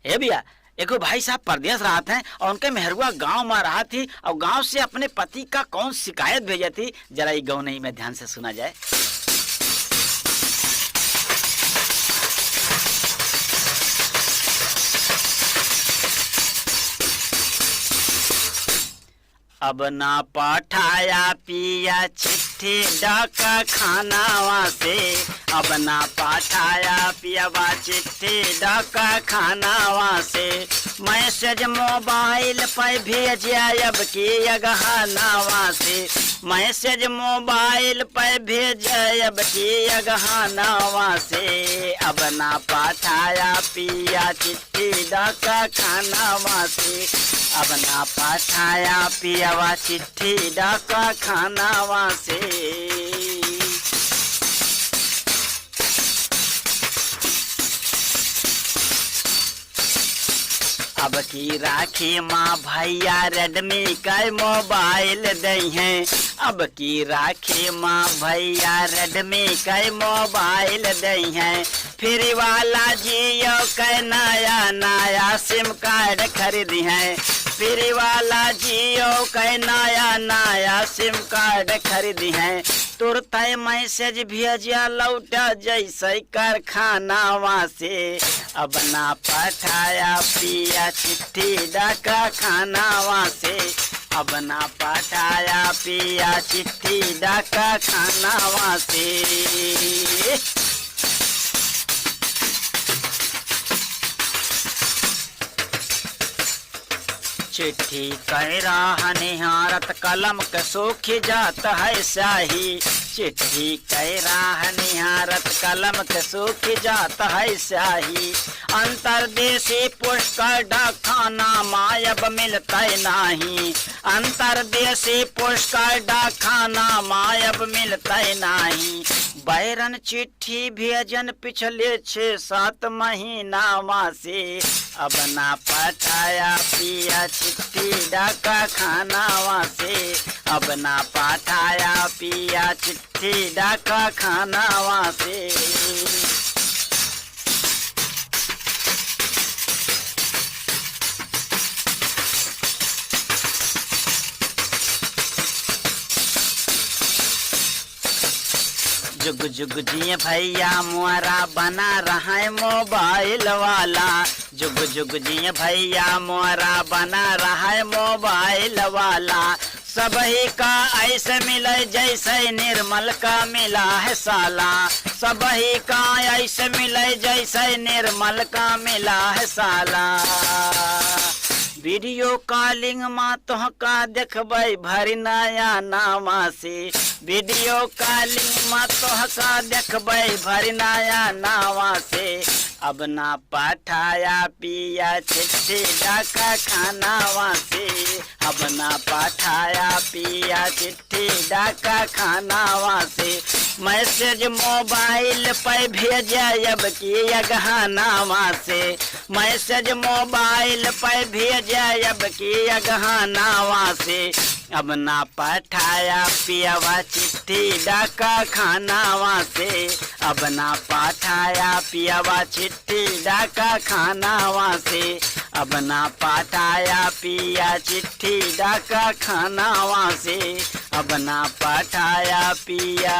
ए भैया, एको भाई साहब परदेश रहते हैं और उनके मेहरुआ गांव में रहा थी और गांव से अपने पति का कौन शिकायत भेजा थी, जरा ये गाँव नहीं में ध्यान से सुना जाए। अब ना पठाया पिया चिट्ठी डाका खानावा से, अब ना पठाया पियावा चिट्ठी डाका खानावा से, मैसेज मोबाइल पर भेजिया अब की अगहनावा से, मैसेज मोबाइल पर भेजा अब की अगहनावा से, अब ना पठाया पिया चिट्ठी डाका खानावा से, अब ना पठाया पियावा चिट्ठी डाका खानावा से। अब की राखी माँ भैया रेडमी का मोबाइल दई हैं, अब की राखी माँ भैया रेडमी का मोबाइल दई हैं, फ्री वाला जियो का नया नया सिम कार्ड खरीदी है, फ्री वाला जियो का नया नया सिम कार्ड खरीदी है, तुरंत मैसेज भेजिया लौटा जैसे कारखानावा से, अब ना पठाया पिया चिट्ठी डाका खानावा से, अब ना पठाया पिया चिट्ठी डाका खानावा से। चिट्ठी कह रहा निहारत कलम के सूख जात है स्याही, चिट्ठी कह रहा निहारत कलम के सूख जात है स्याही, अंतरदेशी पुष्कर डाकखाना मायब मिलता नहीं, अंतरदेशी पुष्कर डाकखाना मायब मिलता नहीं, बैरन चिट्ठी भेजन पिछले 6-7 महीना से, अब ना पठाया पिया चिट्ठी डाका खानावा से, अब ना पठाया पिया चिट्ठी डाका खानावा से। जुग जुग जिए भैया मोरा बना रहा है मोबाइल वाला, जुग जुग जिए भैया मोरा बना रहा है मोबाइल वाला, सबही का ऐसे मिले जैसे निर्मल का मिला है साला, सबही का ऐसे मिले जैसे निर्मल का मिला है साला, वीडियो कॉलिंग माँ तोहका देखबै भरी नया नामा से, वीडियो कॉलिंग माँ तोहका देखबै भरी नया नामा से, अब ना पठाया पिया चिट्ठी डाका खानावा से, अब ना पठाया पिया चिट्ठी डाका खानावा से, मैसेज मोबाइल पर भेजा अब की अगहनावा से, मैसेज मोबाइल पर भेजा अब की अगहनावा से, अब ना पठाया पियावा चिट्ठी डाका खानावा से, अब ना पठाया पियावा चिट्ठी डाका खानावा से, अब ना पठाया पिया चिट्ठी डाका खानावा से, अब ना पठाया पिया।